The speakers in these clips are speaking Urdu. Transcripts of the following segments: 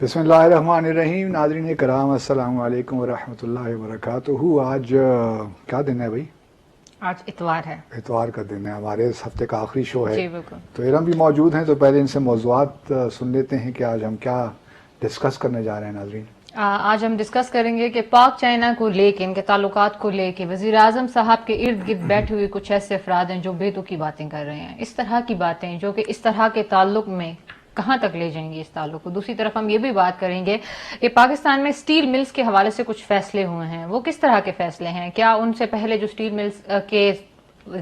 بسم اللہ الرحمن الرحیم. ناظرین کرام السلام علیکم ورحمۃ اللہ وبرکاتہ. آج کیا دن ہے بھائی؟ آج اتوار ہے. اتوار کا دن ہے, ہمارے اس ہفتے کا آخری شو ہے. جی بالکل. تو ارم بھی موجود ہیں, تو پہلے ان سے موضوعات سن لیتے ہیں کہ آج ہم کیا ڈسکس کرنے جا رہے ہیں. ناظرین آج ہم ڈسکس کریں گے کہ پاک چائنا کو لے کے, ان کے تعلقات کو لے کے وزیر اعظم صاحب کے ارد گرد بیٹھے ہوئے کچھ ایسے افراد ہیں جو بے تکی باتیں کر رہے ہیں. اس طرح کی باتیں جو کہ اس طرح کے تعلق میں کہاں تک لے جائیں گے اس تعلق کو. دوسری طرف ہم یہ بھی بات کریں گے کہ پاکستان میں سٹیل ملز کے حوالے سے کچھ فیصلے ہوئے ہیں, وہ کس طرح کے فیصلے ہیں, کیا ان سے پہلے جو سٹیل ملز کے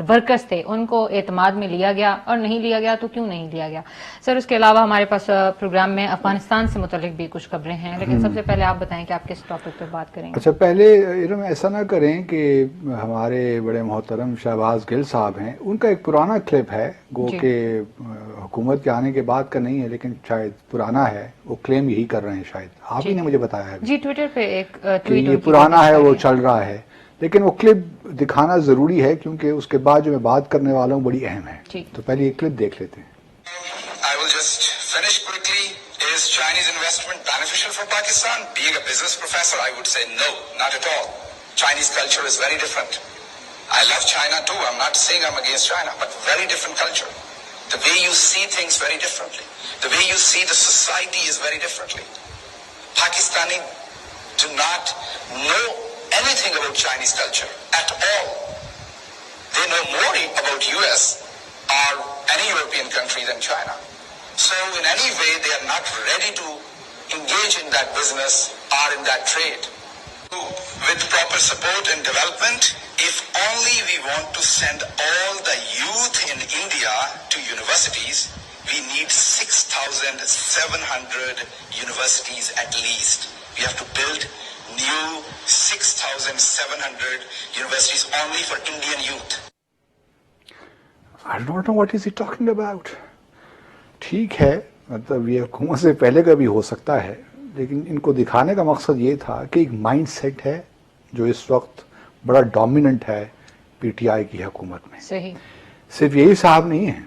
ورکرز تھے ان کو اعتماد میں لیا گیا, اور نہیں لیا گیا تو کیوں نہیں لیا گیا. سر اس کے علاوہ ہمارے پاس پروگرام میں افغانستان سے متعلق بھی کچھ خبریں ہیں, لیکن سب سے پہلے آپ بتائیں کہ آپ کس ٹاپک پہ بات کریں گے. اچھا, پہلے ارم ایسا نہ کریں کہ ہمارے بڑے محترم شہباز گل صاحب ہیں, ان کا ایک پرانا کلپ ہے گو کہ حکومت کے آنے کے بعد کا نہیں ہے, لیکن شاید پرانا ہے, وہ کلیم یہی کر رہے ہیں, شاید آپ ہی نے مجھے بتایا ہے جی ٹویٹر پہ ایک ٹویٹ یہ پرانا ہے, وہ چل رہا ہے, لیکن وہ کلپ دکھانا ضروری ہے کیونکہ اس کے بعد جو میں بات کرنے والا ہوں بڑی اہم ہے. تو پہلے یہ کلپ دیکھ لیتے ہیں. I will just finish quickly. Is Chinese investment beneficial for Pakistan? Being a business professor, I would say no, not at all. Chinese culture is very different. I love China too. I'm not saying I'm against China, but very different culture. The way you see things very differently. The way you see the society is very differently. Pakistani do not know anything about Chinese culture at all. They know more about US or any European country than China. So in any way, they are not ready to engage in that business or in that trade. With proper support and development, if only we want to send all the youth in India to universities, we need 6,700 universities at least. We have to build new 6,700 universities only for Indian youth. I don't know what is he talking about. ٹھیک ہے, مطلب یہ حکومت سے پہلے کا بھی ہو سکتا ہے, لیکن ان کو دکھانے کا مقصد یہ تھا کہ ایک مائنڈ سیٹ ہے جو اس وقت بڑا ڈومیننٹ ہے پی ٹی آئی کی حکومت میں. صحیح, صرف یہی صاحب نہیں ہے,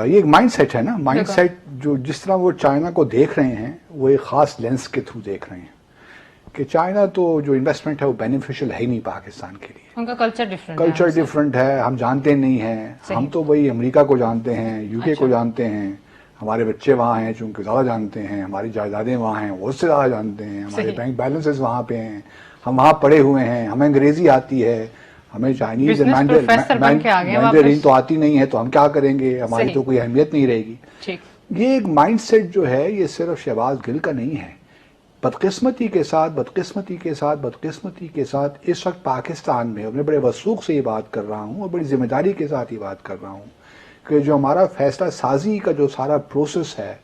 یہ ایک مائنڈ سیٹ ہے نا. مائنڈ سیٹ جو جس طرح وہ چائنا کو دیکھ رہے ہیں وہ ایک خاص لینس کے تھرو دیکھ رہے ہیں کہ چائنا تو جو انویسٹمنٹ ہے وہ بینیفیشل ہے ہی نہیں پاکستان کے لیے. ان کا کلچر ڈفرنٹ ہے, ہم جانتے نہیں ہیں. ہم تو وہی امریکہ کو جانتے ہیں, یو کے کو جانتے ہیں, ہمارے بچے وہاں ہیں چونکہ زیادہ جانتے ہیں, ہماری جائیدادیں وہاں ہیں وہ اس سے زیادہ جانتے ہیں, ہمارے بینک بیلنسز وہاں پہ ہیں, ہم وہاں پڑھے ہوئے ہیں, ہمیں انگریزی آتی ہے, ہمیں چائنیز مینڈرین تو آتی نہیں ہے, تو ہم کیا کریں گے, ہماری تو کوئی اہمیت نہیں رہے گی. یہ ایک مائنڈ سیٹ جو ہے یہ صرف شہباز گل کا نہیں ہے. بدقسمتی کے ساتھ اس وقت پاکستان میں, اور میں بڑے وثوق سے یہ بات کر رہا ہوں اور بڑی ذمہ داری کے ساتھ یہ بات کر رہا ہوں کہ جو ہمارا فیصلہ سازی کا جو سارا پروسیس ہے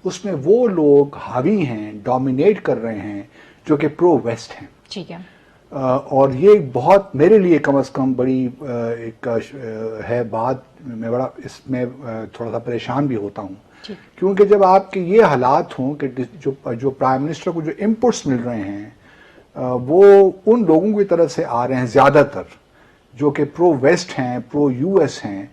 اس میں وہ لوگ حاوی ہیں, ڈومینیٹ کر رہے ہیں جو کہ پرو ویسٹ ہیں. ٹھیک ہے, اور یہ بہت میرے لیے کم از کم بڑی ایک ہے بات. میں بڑا اس میں تھوڑا سا پریشان بھی ہوتا ہوں کیونکہ جب آپ کے یہ حالات ہوں کہ جو پرائم منسٹر کو جو انپٹس مل رہے ہیں وہ ان لوگوں کی طرف سے آ رہے ہیں زیادہ تر جو کہ پرو ویسٹ ہیں, پرو یو ایس ہیں,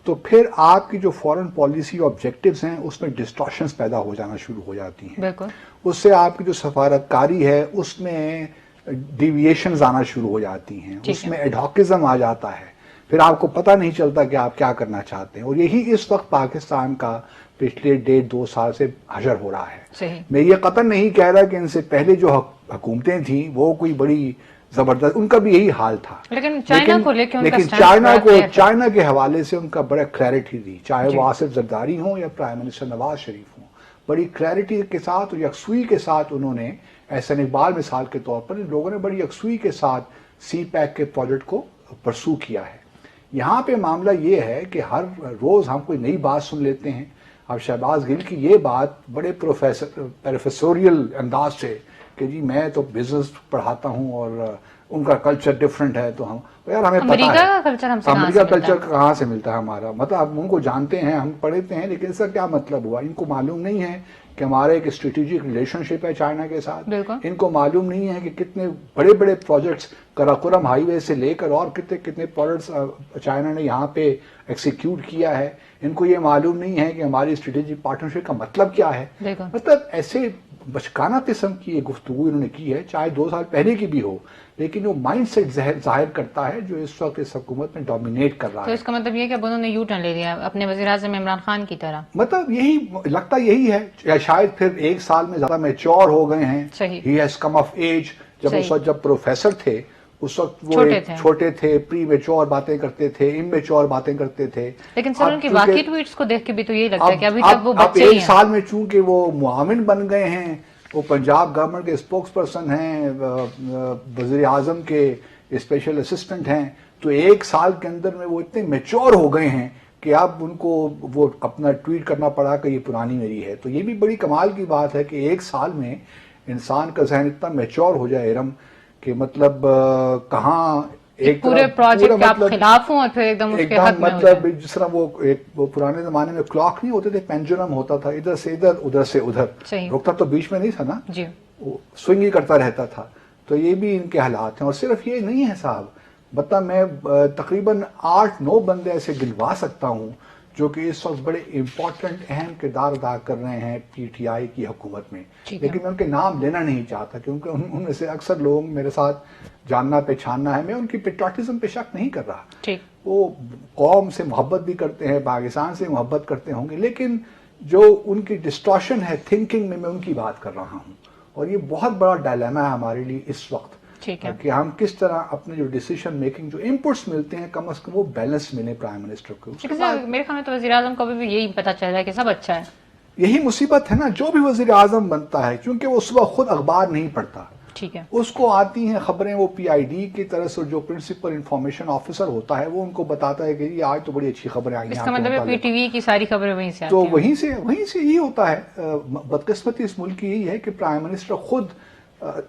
تو پھر آپ کی جو فورن پالیسی آبجیکٹیوز ہیں اس میں ڈسٹارشنز پیدا ہو جانا شروع ہو جاتی ہیں. بالکل, اس سے آپ کی جو سفارتکاری ہے اس میں ڈیویشنز آنا شروع ہو جاتی ہیں, اس میں ایڈہاکزم آ جاتا ہے, پھر آپ کو پتہ نہیں چلتا کہ آپ کیا کرنا چاہتے ہیں. اور یہی اس وقت پاکستان کا پچھلے 1.5-2 سال سے حشر ہو رہا ہے. میں یہ قطعاً نہیں کہہ رہا کہ ان سے پہلے جو حکومتیں تھیں وہ کوئی بڑی زبردست, ان کا بھی یہی حال تھا, لیکن چائنا کے حوالے سے ان کا بڑا کلیئرٹی تھی, چاہے وہ آصف زرداری ہوں یا پرائم منسٹر نواز شریف ہوں, بڑی کلیئرٹی کے ساتھ اور یکسوئی کے ساتھ انہوں نے, احسن اقبال مثال کے طور پر, ان لوگوں نے بڑی یکسوئی کے ساتھ سی پیک کے پروجیکٹ کو پرسو کیا ہے. یہاں پہ معاملہ یہ ہے کہ ہر روز ہم کوئی نئی بات سن لیتے ہیں. اب شہباز گل کی یہ بات بڑے پروفیسوریل انداز سے کہ جی میں تو بزنس پڑھاتا ہوں اور ان کا کلچر ڈفرینٹ ہے, تو ہم یار ہمیں پتہ ہے امریکہ کلچر کہاں سے ملتا ہے ہمارا, مطلب ہم ان کو جانتے ہیں, ہم پڑھتے ہیں, لیکن اس کا کیا مطلب ہوا. ان کو معلوم نہیں ہے کہ ہمارے ایک اسٹریٹجک ریلیشن شپ ہے چائنا کے ساتھ. ان کو معلوم نہیں ہے کہ کتنے بڑے بڑے پروجیکٹس کراکورم ہائی وے سے لے کر اور کتنے پروجیکٹس چائنا نے یہاں پہ ایکسیکیوٹ کیا ہے. ان کو یہ معلوم نہیں ہے کہ ہماری اسٹریٹجک پارٹنرشپ کا مطلب کیا ہے. مطلب ایسے بچکانہ قسم کی یہ گفتگو انہوں نے کی ہے، چاہے 2 سال پہلے کی بھی ہو، لیکن وہ مائنڈ سیٹ ظاہر کرتا ہے جو اس وقت اس حکومت میں ڈومینیٹ کر رہا تو ہے. اس کا مطلب یہ کہ اب انہوں نے یو ٹرن لے لیا اپنے وزیر اعظم عمران خان کی طرح. مطلب یہی لگتا یہی ہے، یا شاید پھر 1 سال میں زیادہ میچور ہو گئے ہیں. صحیح. He has come of age. جب اس وقت جب پروفیسر تھے اس وقت وہ چھوٹے تھے، پری میچور باتیں کرتے تھے، امیچور باتیں کرتے تھے. لیکن سر ان کی واقعی ٹویٹس کو دیکھ کے بھی تو یہی لگتا ہے کہ ابھی تک وہ بچے ہی ہیں. 1 سال میں چونکہ وہ معاون بن گئے ہیں، وہ پنجاب گورنمنٹ کے اسپوکس پرسن ہیں، وزیر اعظم کے اسپیشل اسسٹنٹ ہیں، تو 1 سال کے اندر میں وہ اتنے میچور ہو گئے ہیں کہ اب ان کو وہ اپنا ٹویٹ کرنا پڑا کہ یہ پرانی میری ہے. تو یہ بھی بڑی کمال کی بات ہے کہ 1 سال میں انسان کا ذہن اتنا میچور ہو جائے ارم کہ مطلب کہاں ایک پورے پروجیکٹ کے آپ خلاف ہوں اور پھر ایک دم اس کے حق میں ہو جائے. مطلب جس طرح وہ پرانے زمانے میں کلاک نہیں ہوتے تھے، پینڈولم ہوتا تھا، ادھر سے ادھر ادھر سے ادھر، رکتا تو بیچ میں نہیں تھا نا، جی وہ سوئنگ ہی کرتا رہتا تھا. تو یہ بھی ان کے حالات ہیں. اور صرف یہ نہیں ہے صاحب، مطلب میں تقریباً 8-9 بندے ایسے گنوا سکتا ہوں جو کہ اس وقت بڑے امپورٹنٹ اہم کردار ادا کر رہے ہیں پی ٹی آئی کی حکومت میں، لیکن میں ان کے نام لینا نہیں چاہتا کیونکہ ان میں سے اکثر لوگ میرے ساتھ جاننا پہچاننا ہے. میں ان کی پیٹریوٹزم پہ شک نہیں کر رہا، وہ قوم سے محبت بھی کرتے ہیں، پاکستان سے محبت کرتے ہوں گے، لیکن جو ان کی ڈسٹارشن ہے تھنکنگ میں ان کی بات کر رہا ہوں. اور یہ بہت بڑا ڈائلیما ہے ہمارے لیے اس وقت کہ ہم کس طرح اپنے جو ڈیسیشن میکنگ جو انپٹس ملتے ہیں کم از کم وہ بیلنس ملے پرائم منسٹر کو. میرے خیال میں تو وزیر اعظم کو بھی یہی پتا چل رہا ہے کہ سب اچھا ہے. یہی مصیبت ہے نا، جو بھی وزیر اعظم بنتا ہے کیونکہ وہ صبح خود اخبار نہیں پڑھتا، ٹھیک ہے، اس کو آتی ہیں خبریں، وہ پی آئی ڈی کی طرف سے جو پرنسپل انفارمیشن آفیسر ہوتا ہے وہ ان کو بتاتا ہے کہ یہ آج تو بڑی اچھی خبریں آئی ہیں. اس کا مطلب پی ٹی وی کی ساری خبریں وہیں سے آتی تو ہیں. وہیں سے یہ ہوتا ہے. بدقسمتی اس ملک کی یہی ہے کہ پرائم منسٹر خود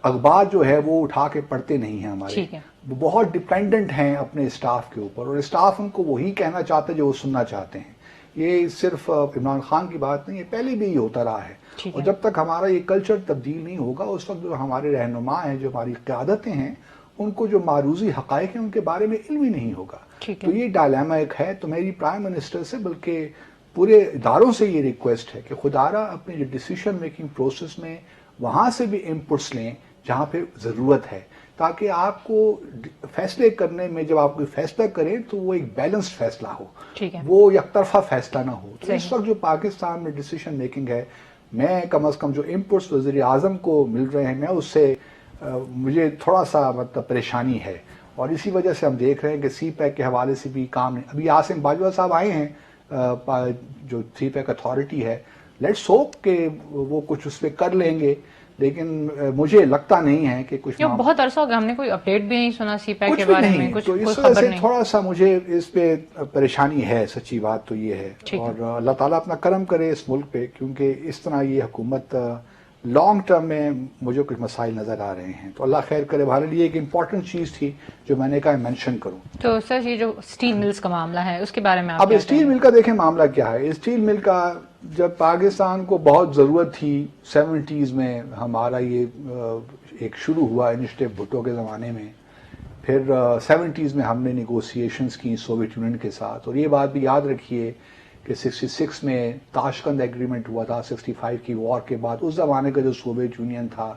اخبار جو ہے وہ اٹھا کے پڑھتے نہیں ہیں ہمارے، وہ بہت ڈیپینڈنٹ ہیں اپنے اسٹاف کے اوپر، اور اسٹاف ان کو وہی کہنا چاہتا ہے جو وہ سننا چاہتے ہیں. یہ صرف عمران خان کی بات نہیں ہے، پہلے بھی یہ ہوتا رہا ہے. اور جب تک ہمارا یہ کلچر تبدیل نہیں ہوگا اس وقت جو ہمارے رہنما ہیں، جو ہماری قیادتیں ہیں، ان کو جو معروضی حقائق ہیں ان کے بارے میں علم ہی نہیں ہوگا. تو یہ ڈائلیما ایک ہے. تو میری پرائم منسٹر سے بلکہ پورے اداروں سے یہ ریکویسٹ ہے کہ خدارا اپنے جو ڈیسیشن میکنگ پروسیس میں وہاں سے بھی انپٹس لیں جہاں پہ ضرورت ہے، تاکہ آپ کو فیصلے کرنے میں جب آپ کوئی فیصلہ کریں تو وہ ایک بیلنسڈ فیصلہ ہو، وہ یک طرفہ فیصلہ نہ ہو. تو اس وقت جو پاکستان میں ڈیسیشن میکنگ ہے، میں کم از کم جو انپٹس وزیر اعظم کو مل رہے ہیں میں اس سے مجھے تھوڑا سا مطلب پریشانی ہے. اور اسی وجہ سے ہم دیکھ رہے ہیں کہ سی پیک کے حوالے سے بھی کام نہیں. ابھی عاصم باجوہ صاحب آئے ہیں جو سی پیک اتھارٹی ہے، لیٹس ہوپ کہ وہ کچھ اس پہ کر لیں گے، لیکن مجھے لگتا نہیں ہے کہ کچھ بہت عرصہ ہو گیا ہم نے کوئی اپڈیٹ بھی نہیں سنا سی پیک کے بارے میں، تو اس وجہ سے تھوڑا سا مجھے اس پہ پریشانی ہے. سچی بات تو یہ ہے، اور اللہ تعالیٰ اپنا کرم کرے اس ملک پہ، کیونکہ اس طرح یہ حکومت لانگ ٹرم میں مجھے کچھ مسائل نظر آ رہے ہیں. تو اللہ خیر کرے. ہمارے لیے ایک امپورٹنٹ چیز تھی جو میں نے کہا مینشن کروں. تو سر یہ جو اسٹیل ملز کا معاملہ ہے اس کے بارے میں اب اسٹیل مل کا دیکھیں معاملہ کیا ہے. اسٹیل مل کا جب پاکستان کو بہت ضرورت تھی 70s میں، ہمارا یہ ایک شروع ہوا انیشیٹو بھٹو کے زمانے میں، پھر 70s میں ہم نے نیگوسیشنز کی سوویت یونین کے ساتھ. اور یہ بات بھی یاد رکھیے کہ 66 میں تاشقند ایگریمنٹ ہوا تھا 65 کی وار کے بعد. اس زمانے کا جو سوویت یونین تھا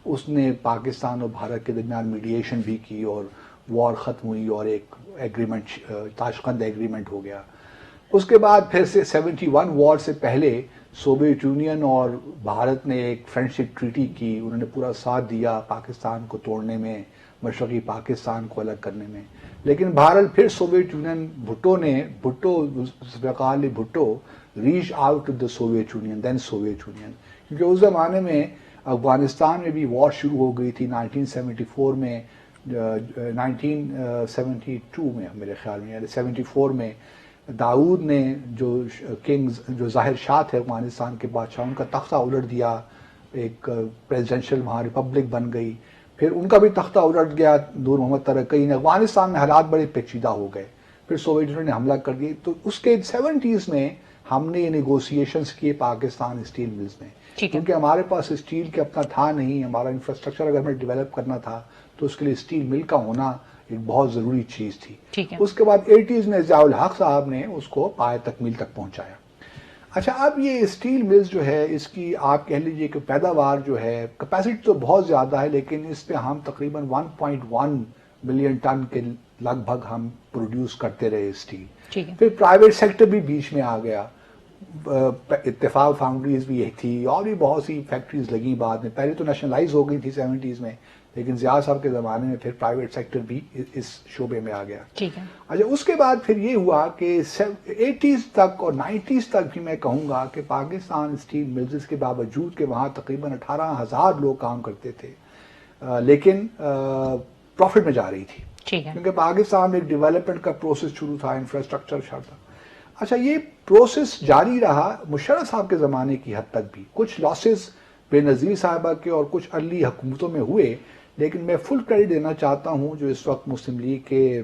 اس نے پاکستان اور بھارت کے درمیان میڈیشن بھی کی اور وار ختم ہوئی اور ایک ایگریمنٹ تاشقند ایگریمنٹ ہو گیا. اس کے بعد پھر سے 71 وار سے پہلے سوویت یونین اور بھارت نے ایک فرینڈشپ ٹریٹی کی. انہوں نے پورا ساتھ دیا پاکستان کو توڑنے میں، مشرقی پاکستان کو الگ کرنے میں. لیکن بہرحال پھر Soviet Union Bhutto reach out to the Soviet Union, then Soviet Union, کیونکہ اس زمانے میں افغانستان میں بھی وار شروع ہو گئی تھی 1974 میں، 1972 میں میرے خیال میں، یعنی 74 میں داؤد نے جو ظاہر شاہ تھے افغانستان کے بادشاہ، ان کا تختہ الٹ دیا، ایک پریزیڈنشل وہاں ریپبلک بن گئی. پھر ان کا بھی تختہ الٹ گیا نور محمد ترکی نے. افغانستان میں حالات بڑے پیچیدہ ہو گئے، پھر سوویت یونین نے حملہ کر دیا. تو اس کے 70s میں ہم نے یہ نیگوسیشنز کیے پاکستان اسٹیل ملز میں، کیونکہ ہمارے پاس اسٹیل کے اپنا تھا نہیں. ہمارا انفراسٹرکچر اگر ہمیں ڈیولپ کرنا تھا تو اس کے لیے اسٹیل مل کا ہونا ایک بہت ضروری چیز تھی. اس کے بعد 80s میں ضیاء الحق صاحب نے اس کو پائے تکمیل تک پہنچایا. اچھا اب یہ اسٹیل ملز جو ہے اس کی آپ کہہ لیجئے کہ پیداوار جو ہے کیپیسٹی تو بہت زیادہ ہے لیکن اس پہ ہم تقریباً 1.1 ملین ٹن کے لگ بھگ ہم پروڈیوس کرتے رہے اسٹیل. ٹھیک ہے. پھر پرائیویٹ سیکٹر بھی بیچ میں آ گیا, اتفاق فاؤنڈریز بھی تھی اور بھی بہت سی فیکٹریز لگی بعد میں, پہلے تو نیشنلائز ہو گئی تھی 70s میں لیکن ضیاء صاحب کے زمانے میں پھر پرائیویٹ سیکٹر بھی اس شعبے میں آ گیا. ٹھیک ہے. اچھا اس کے بعد پھر یہ ہوا کہ 80s تک اور 90s تک بھی میں کہوں گا کہ پاکستان اسٹیل ملز کے باوجود کہ وہاں تقریباً 18,000 لوگ کام کرتے تھے لیکن پروفٹ میں جا رہی تھی. ٹھیک ہے. کیونکہ پاکستان میں ایک ڈیولپمنٹ کا پروسیس شروع تھا, انفراسٹرکچر تھا. اچھا یہ پروسیس جاری رہا مشرف صاحب کے زمانے کی حد تک بھی, کچھ لاسز بے نظیر صاحبہ کے اور کچھ ارلی حکومتوں میں ہوئے لیکن میں فل کریڈٹ دینا چاہتا ہوں جو اس وقت مسلم لیگ کے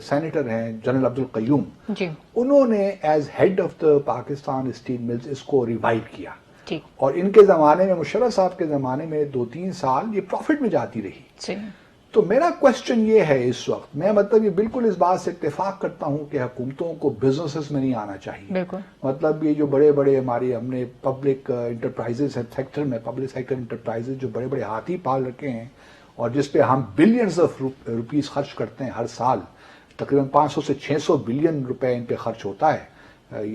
سینیٹر ہیں جنرل عبد القیوم, جی انہوں نے as head of the Pakistan steel mills اس کو ریوائو کیا. ٹھیک. اور ان کے زمانے میں مشرف صاحب کے زمانے میں 2-3 سال یہ پروفٹ میں جاتی رہی. صحیح. تو میرا کوشچن یہ ہے اس وقت, میں مطلب یہ بالکل اس بات سے اتفاق کرتا ہوں کہ حکومتوں کو بزنسز میں نہیں آنا چاہیے. بالکل. مطلب یہ جو بڑے بڑے ہماری ہم نے پبلک انٹرپرائزز سیکٹر میں پبلک سیکٹر انٹرپرائزز جو بڑے بڑے ہاتھی پال رکھے ہیں اور جس پہ ہم بلینز آف روپیز خرچ کرتے ہیں ہر سال, تقریباً 500 سے 600 بلین روپے ان پہ خرچ ہوتا ہے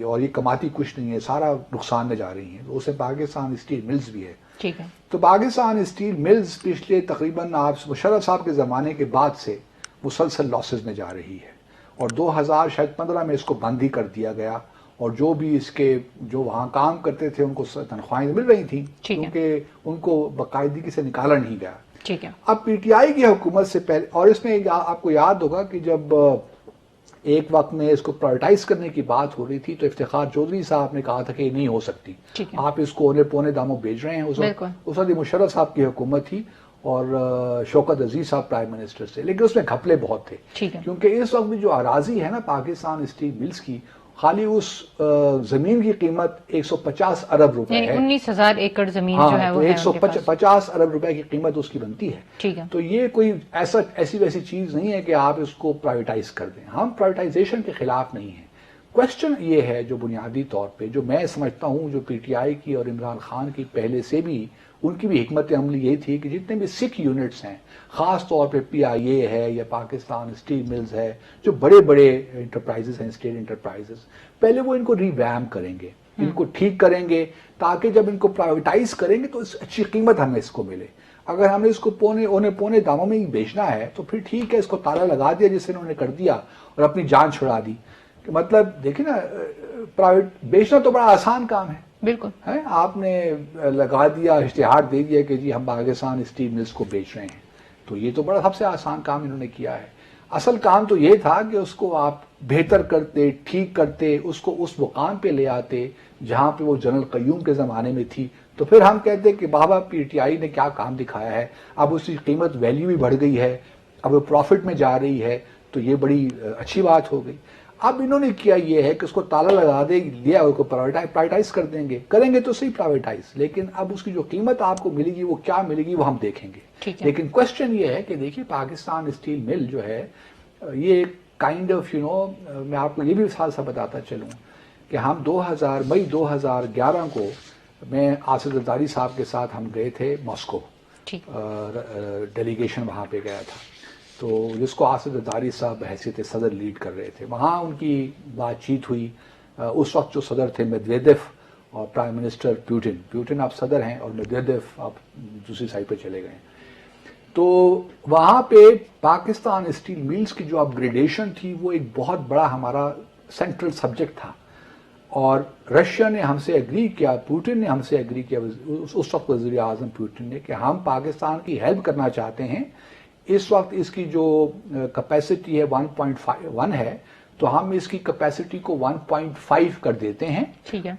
اور یہ کماتی کچھ نہیں ہے, سارا نقصان میں جا رہی ہیں. اس میں پاکستان اسٹیل ملز بھی ہے. ٹھیک ہے. تو پاکستان اسٹیل ملز پچھلے تقریباً آپ مشرف صاحب کے زمانے کے بعد سے مسلسل لاسز میں جا رہی ہے اور 2015 میں اس کو بند ہی کر دیا گیا اور جو بھی اس کے جو وہاں کام کرتے تھے ان کو تنخواہیں مل رہی تھیں کیونکہ ان کو باقاعدگی سے نکالا نہیں گیا. ٹھیک ہے. اب پی ٹی آئی کی حکومت سے پہلے, اور اس میں آپ کو یاد ہوگا کہ جب ایک وقت میں اس کو پرائیویٹائز کرنے کی بات ہو رہی تھی تو افتخار چودھری صاحب نے کہا تھا کہ یہ نہیں ہو سکتی, آپ اس کو اونے پونے داموں بیچ رہے ہیں. اس وقت مشرف صاحب کی حکومت تھی اور شوکت عزیز صاحب پرائم منسٹر سے, لیکن اس میں گھپلے بہت تھے کیونکہ اس وقت بھی جو اراضی ہے نا پاکستان اسٹیل ملز کی, خالی اس زمین کی قیمت 150 ارب روپے ہے, 19,000 ایکڑ زمین جو ہے وہ 150 ارب روپے کی قیمت اس کی بنتی ہے. ٹھیک ہے. تو یہ کوئی ایسی ویسی چیز نہیں ہے کہ آپ اس کو پرائیویٹائز کر دیں. ہم پرائیویٹائزیشن کے خلاف نہیں ہیں. کوشچن یہ ہے جو بنیادی طور پہ جو میں سمجھتا ہوں جو پی ٹی آئی کی اور عمران خان کی پہلے سے بھی ان کی بھی حکمت عملی یہی تھی کہ جتنے بھی سکھ یونٹس ہیں, خاص طور پہ پی آئی اے ہے یا پاکستان اسٹیل ملز ہے, جو بڑے بڑے انٹرپرائزز ہیں اسٹیل انٹرپرائزز, پہلے وہ ان کو ری ویم کریں گے, ان کو ٹھیک کریں گے تاکہ جب ان کو پرائیویٹائز کریں گے تو اچھی قیمت ہمیں اس کو ملے. اگر ہمیں اس کو پونے داموں میں ہی بیچنا ہے تو پھر ٹھیک ہے, اس کو تالا لگا دیا جسے انہوں نے کر دیا اور اپنی جان چھڑا دی. مطلب دیکھیں نا, پرائیویٹ بیچنا تو بڑا آسان کام ہے. بالکل ہے, آپ نے لگا دیا, اشتہار دے دیا کہ جی ہم پاکستان اسٹیل ملز کو بیچ رہے ہیں, تو یہ تو بڑا سب سے آسان کام انہوں نے کیا ہے. اصل کام تو یہ تھا کہ اس کو آپ بہتر کرتے, ٹھیک کرتے, اس کو اس مقام پہ لے آتے جہاں پہ وہ جنرل قیوم کے زمانے میں تھی, تو پھر ہم کہتے کہ بابا پی ٹی آئی نے کیا کام دکھایا ہے. اب اس کی قیمت ویلیو بھی بڑھ گئی ہے, اب وہ پروفٹ میں جا رہی ہے, تو یہ بڑی اچھی بات ہو گئی. اب انہوں نے کیا یہ ہے کہ اس کو تالا لگا دے دیا, اس کو پرائیویٹائز کر دیں گے, کریں گے تو صحیح پرائیویٹائز, لیکن اب اس کی جو قیمت آپ کو ملے گی وہ کیا ملے گی وہ ہم دیکھیں گے. لیکن کوشچن یہ ہے کہ دیکھیے پاکستان اسٹیل مل جو ہے یہ کائنڈ آف میں آپ کو یہ بھی ساتھ ساتھ بتاتا چلوں کہ ہم مئی 2011 کو میں آصف زرداری صاحب کے ساتھ ہم گئے تھے ماسکو, ڈیلیگیشن وہاں پہ گیا تھا, تو جس کو آصف زرداری صاحب حیثیت صدر لیڈ کر رہے تھے. وہاں ان کی بات چیت ہوئی. اس وقت جو صدر تھے میدویدیف اور پرائم منسٹر پیوٹن آپ صدر ہیں اور میدویدیف آپ دوسری سائڈ پہ چلے گئے. تو وہاں پہ پاکستان اسٹیل ملز کی جو اپ گریڈیشن تھی وہ ایک بہت بڑا ہمارا سینٹرل سبجیکٹ تھا, اور رشیا نے ہم سے ایگری کیا, پوٹن نے ہم سے ایگری کیا, اس وقت وزیر اعظم پوٹن نے, کہ ہم پاکستان کی ہیلپ کرنا چاہتے ہیں. اس وقت اس کی جو کیپیسٹی ہے 1.1 ہے, تو ہم اس کی کیپیسٹی کو 1.5 کر دیتے ہیں,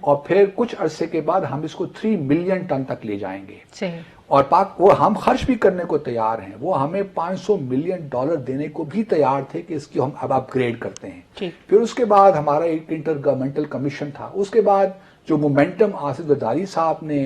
اور پھر کچھ عرصے کے بعد ہم اس کو 3 ملین ٹن تک لے جائیں گے. اور وہ ہم خرچ بھی کرنے کو تیار ہیں, وہ ہمیں $500 ملین دینے کو بھی تیار تھے کہ اس کی ہم اب اپ گریڈ کرتے ہیں. پھر اس کے بعد ہمارا ایک انٹر گورنمنٹل کمیشن تھا, اس کے بعد جو مومنٹم آصف زرداری صاحب نے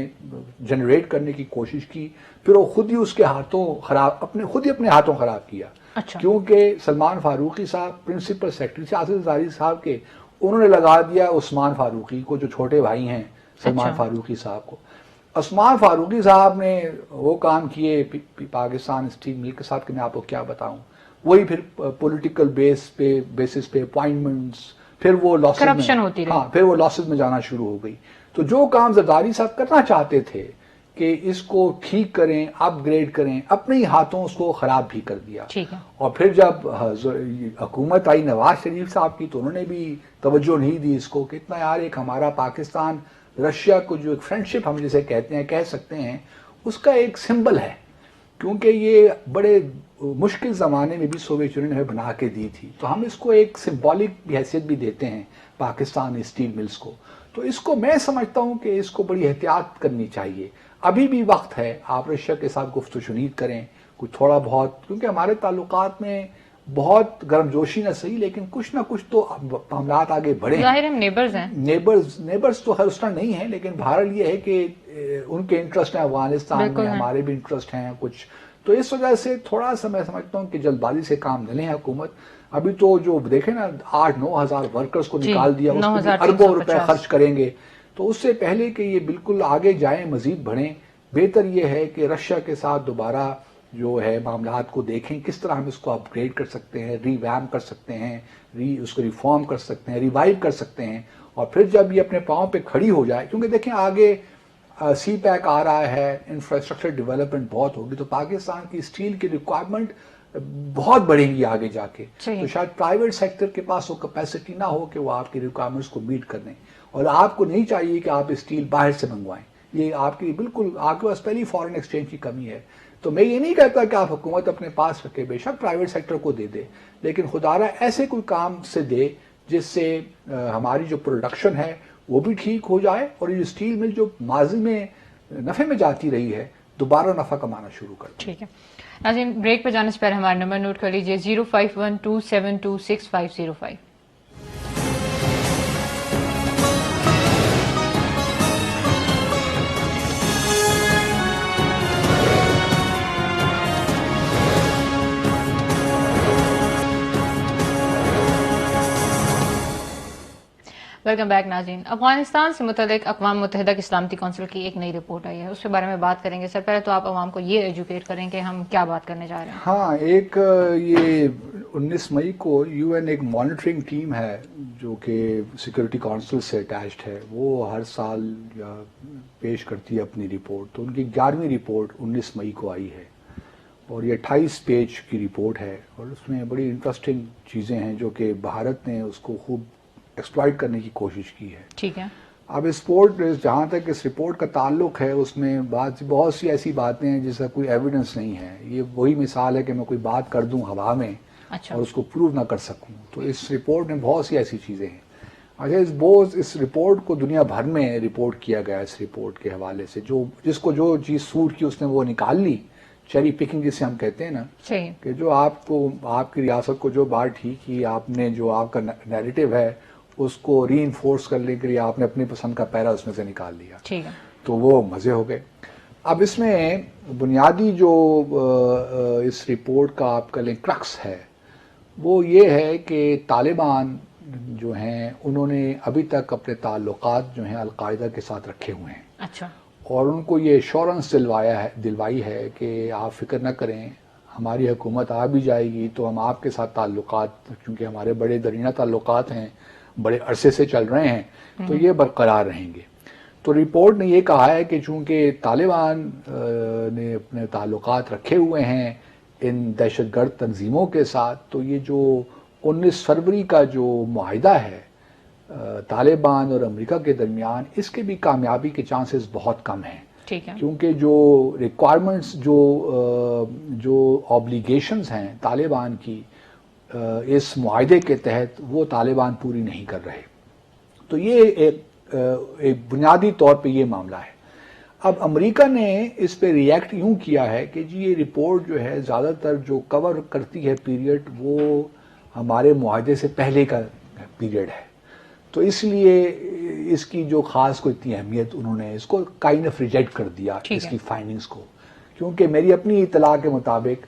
جنریٹ کرنے کی کوشش کی, پھر وہ خود ہی اس کے ہاتھوں اپنے ہاتھوں خراب کیا. کیونکہ سلمان فاروقی صاحب پرنسپل سیکرٹری سے آصف زرداری صاحب کے, انہوں نے لگا دیا عثمان فاروقی کو، جو چھوٹے بھائی ہیں سلمان اچھا۔ فاروقی صاحب کو. عثمان فاروقی صاحب نے وہ کام کیے پاکستان اسٹیل مل کے ساتھ کہ میں آپ کو کیا بتاؤں. وہی پھر پولیٹیکل بیسس پہ اپوائنٹمنٹس، پھر وہ لاسز کرپشن میں، ہوتی رہی. ہاں پھر وہ لاسز میں جانا شروع ہو گئی. تو جو کام زرداری صاحب کرنا چاہتے تھے کہ اس کو ٹھیک کریں، اپ گریڈ کریں، اپنے ہی ہاتھوں اس کو خراب بھی کر دیا. ٹھیک ہے. اور پھر جب حکومت آئی نواز شریف صاحب کی تو انہوں نے بھی توجہ نہیں دی اس کو کہ اتنا یار ایک ہمارا پاکستان رشیا کو جو ایک فرینڈشپ ہم جسے کہتے ہیں، کہہ سکتے ہیں، اس کا ایک سمبل ہے، کیونکہ یہ بڑے مشکل زمانے میں بھی سوویت یونین نے بنا کے دی تھی. تو ہم اس کو ایک سمبولک حیثیت بھی دیتے ہیں پاکستان اسٹیل ملز کو. تو اس کو میں سمجھتا ہوں کہ اس کو بڑی احتیاط کرنی چاہیے. ابھی بھی وقت ہے، آپ رشیا کے ساتھ گفت و شنید کریں کچھ تھوڑا بہت، کیونکہ ہمارے تعلقات میں بہت گرم جوشی نہ صحیح لیکن کچھ نہ کچھ تو معاملات آگے بڑھے ہیں. ظاہر ہم نیبرز ہیں. نیبرز تو ہر اس طرح نہیں ہیں، لیکن بہرحال یہ ہے کہ ان کے انٹرسٹ ہیں افغانستان میں، ہمارے بھی انٹرسٹ ہیں کچھ. تو اس وجہ سے تھوڑا سا میں سمجھتا ہوں کہ جلد بازی سے کام نہ لیں حکومت. ابھی تو جو دیکھیں نا 8-9 ہزار ورکرز کو نکال دیا، اس میں اربوں روپے خرچ کریں گے. تو اس سے پہلے کہ یہ بالکل آگے جائیں، مزید بڑھیں، بہتر یہ ہے کہ رشیا کے ساتھ دوبارہ جو ہے معاملات کو دیکھیں کس طرح ہم اس کو اپ گریڈ کر سکتے ہیں، ری ویمپ کر سکتے ہیں، اس کو ریفارم کر سکتے ہیں، ریوائیو کر سکتے ہیں. اور پھر جب یہ اپنے پاؤں پہ کھڑی ہو جائے، کیونکہ دیکھیں آگے سی پیک آ رہا ہے، انفراسٹرکچر ڈیولپمنٹ بہت ہوگی، تو پاکستان کی اسٹیل کی ریکوائرمنٹ بہت بڑھیں گی آگے جا کے. تو شاید پرائیویٹ سیکٹر کے پاس وہ کیپیسٹی نہ ہو کہ وہ آپ کی ریکوائرمنٹس کو میٹ کر دیں. اور آپ کو نہیں چاہیے کہ آپ اسٹیل باہر سے منگوائیں، یہ آپ کی بالکل آپ کے پاس پہلی فارن ایکسچینج کی کمی ہے. تو میں یہ نہیں کہتا کہ آپ حکومت اپنے پاس رکھے، بے شک پرائیویٹ سیکٹر کو دے دے، لیکن خدارہ ایسے کوئی کام سے دے جس سے ہماری جو پروڈکشن ہے وہ بھی ٹھیک ہو جائے، اور یہ اسٹیل مل جو ماضی میں نفع میں جاتی رہی ہے دوبارہ نفع کمانا شروع کر. ٹھیک ہے ناظرین، بریک پہ جانے سے پہلے ہمارا نمبر نوٹ کر لیجیے 0512726505. ویلکم بیک ناظرین. افغانستان سے متعلق اقوام متحدہ کی سلامتی کونسل کی ایک نئی رپورٹ آئی ہے، اس کے بارے میں بات کریں گے. سر پہلے تو آپ عوام کو یہ ایجوکیٹ کریں کہ ہم کیا بات کرنے جا رہے ہیں. ہاں، ایک یہ 19 مئی کو یو این ایک مانیٹرنگ ٹیم ہے جو کہ سیکورٹی کونسل سے اٹیچڈ ہے، وہ ہر سال پیش کرتی ہے اپنی رپورٹ. تو ان کی 11ویں رپورٹ 19 مئی کو آئی ہے، اور یہ 28 پیج کی رپورٹ ہے، اور اس میں بڑی انٹرسٹنگ چیزیں ہیں جو کہ بھارت نے اس کو خوب ایکسپلائٹ کرنے کی کوشش کی ہے. ٹھیک ہے. اب جہاں تک اس رپورٹ کا تعلق ہے، اس میں بہت سی ایسی باتیں ہیں جس کا کوئی ایویڈنس نہیں ہے. یہ وہی مثال ہے کہ میں کوئی بات کر دوں ہوا میں اور اس کو پروو نہ کر سکوں. تو اس رپورٹ میں بہت سی ایسی چیزیں ہیں. اچھا، اس رپورٹ کو دنیا بھر میں رپورٹ کیا گیا. اس رپورٹ کے حوالے سے جس کو جو چیز سوٹ کی اس نے وہ نکال لی. چیری پکنگ جسے ہم کہتے ہیں نا، کہ جو آپ کی ریاست کو جو بات ٹھیک کی، آپ نے جو آپ کا نیریٹو ہے اس کو ری انفورس کرنے کے لیے آپ نے اپنی پسند کا پیرا اس میں سے نکال لیا. ٹھیک ہے. تو وہ مزے ہو گئے. اب اس میں بنیادی جو اس رپورٹ کا آپ کا کرکس ہے وہ یہ ہے کہ طالبان جو ہیں انہوں نے ابھی تک اپنے تعلقات جو ہیں القاعدہ کے ساتھ رکھے ہوئے ہیں. اچھا. اور ان کو یہ ایشورنس دلوائی ہے کہ آپ فکر نہ کریں، ہماری حکومت آ بھی جائے گی تو ہم آپ کے ساتھ تعلقات، کیونکہ ہمارے بڑے درینہ تعلقات ہیں، بڑے عرصے سے چل رہے ہیں، تو یہ برقرار رہیں گے. تو رپورٹ نے یہ کہا ہے کہ چونکہ طالبان نے اپنے تعلقات رکھے ہوئے ہیں ان دہشت گرد تنظیموں کے ساتھ، تو یہ جو 19 فروری کا جو معاہدہ ہے طالبان اور امریکہ کے درمیان، اس کے بھی کامیابی کے چانسز بہت کم ہیں. ٹھیک ہے. کیونکہ جو ریکوائرمنٹس جو آبلیگیشنز ہیں طالبان کی اس معاہدے کے تحت، وہ طالبان پوری نہیں کر رہے. تو یہ ایک بنیادی طور پہ یہ معاملہ ہے. اب امریکہ نے اس پہ ریئیکٹ یوں کیا ہے کہ جی یہ رپورٹ جو ہے زیادہ تر جو کور کرتی ہے پیریڈ، وہ ہمارے معاہدے سے پہلے کا پیریڈ ہے، تو اس لیے اس کی جو خاص کوئی اتنی اہمیت انہوں نے اس کو کائنڈ آف ریجیکٹ کر دیا اس کی فائنڈنگز کو. کیونکہ میری اپنی اطلاع کے مطابق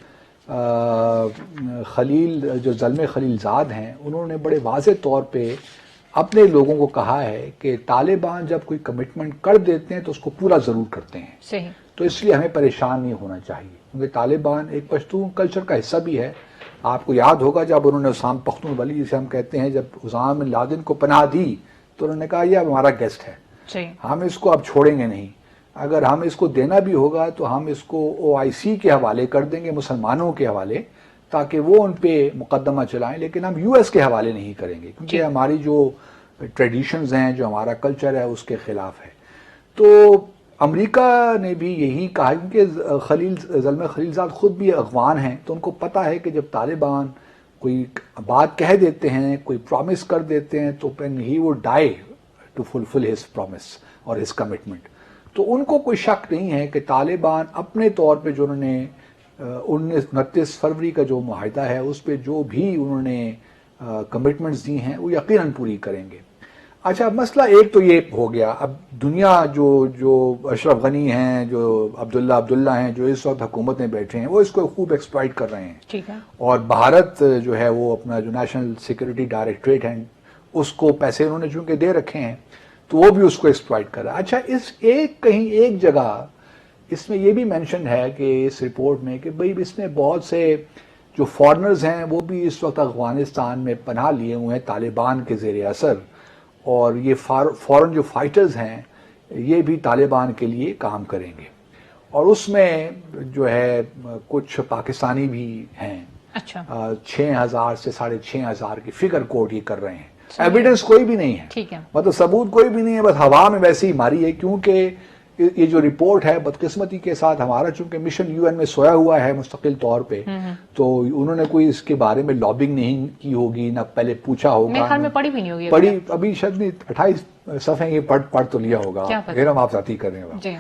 خلیل جو زلمے خلیل زاد ہیں، انہوں نے بڑے واضح طور پہ اپنے لوگوں کو کہا ہے کہ طالبان جب کوئی کمٹمنٹ کر دیتے ہیں تو اس کو پورا ضرور کرتے ہیں. صحیح. تو اس لیے ہمیں پریشان نہیں ہونا چاہیے کیونکہ طالبان ایک پشتون کلچر کا حصہ بھی ہے. آپ کو یاد ہوگا جب انہوں نے اسام پختون ولی جسے ہم کہتے ہیں، جب اسامہ بن لادن کو پناہ دی تو انہوں نے کہا یہ اب ہمارا گیسٹ ہے، صحیح. ہم اس کو اب چھوڑیں گے نہیں. اگر ہم اس کو دینا بھی ہوگا تو ہم اس کو OIC کے حوالے کر دیں گے، مسلمانوں کے حوالے، تاکہ وہ ان پہ مقدمہ چلائیں، لیکن ہم US کے حوالے نہیں کریں گے کیونکہ ہماری جو ٹریڈیشنز ہیں، جو ہمارا کلچر ہے، اس کے خلاف ہے. تو امریکہ نے بھی یہی کہا کیونکہ زلمہ خلیلزاد خود بھی افغان ہیں، تو ان کو پتہ ہے کہ جب طالبان کوئی بات کہہ دیتے ہیں، کوئی پرومس کر دیتے ہیں، تو when he would die to fulfill his promise اور his commitment. تو ان کو کوئی شک نہیں ہے کہ طالبان اپنے طور پہ جو انہوں نے 29 فروری کا جو معاہدہ ہے اس پہ جو بھی انہوں نے کمٹمنٹس دی ہیں وہ یقیناً پوری کریں گے. اچھا، مسئلہ ایک تو یہ ہو گیا. اب دنیا جو اشرف غنی ہیں، جو عبداللہ ہیں، جو اس وقت حکومت میں بیٹھے ہیں، وہ اس کو خوب ایکسپلائٹ کر رہے ہیں. ٹھیک ہے. اور بھارت جو ہے وہ اپنا جو نیشنل سیکورٹی ڈائریکٹریٹ ہے اس کو پیسے انہوں نے چونکہ دے رکھے ہیں تو وہ بھی اس کو ایکسپلائٹ کر رہا ہے. اچھا، کہیں ایک جگہ اس میں یہ بھی مینشن ہے کہ اس رپورٹ میں کہ بھئی اس میں بہت سے جو فارنرز ہیں وہ بھی اس وقت افغانستان میں پناہ لیے ہوئے ہیں طالبان کے زیر اثر، اور یہ فورن جو فائٹرز ہیں یہ بھی طالبان کے لیے کام کریں گے، اور اس میں جو ہے کچھ پاکستانی بھی ہیں. اچھا. 6,000 سے 6,500 کی فگر کوٹ یہ کر رہے ہیں. ایویڈنس کوئی بھی نہیں ہے، ٹھیک ہے، مطلب ثبوت کوئی بھی نہیں ہے، بس ہوا میں ویسے ہی ماری ہے. کیونکہ یہ جو رپورٹ ہے بدقسمتی کے ساتھ ہمارا چونکہ مشن UN میں سویا ہوا ہے مستقل طور پہ، تو انہوں نے کوئی اس کے بارے میں لابنگ نہیں کی ہوگی، نہ پہلے پوچھا ہوگا، میرے خیال میں پڑھی بھی نہیں ہوگی، پڑھی ابھی شاید 28 صفحے یہ پڑھ تو لیا ہوگا، پھر ہم آپ ساتھی کر رہے ہیں.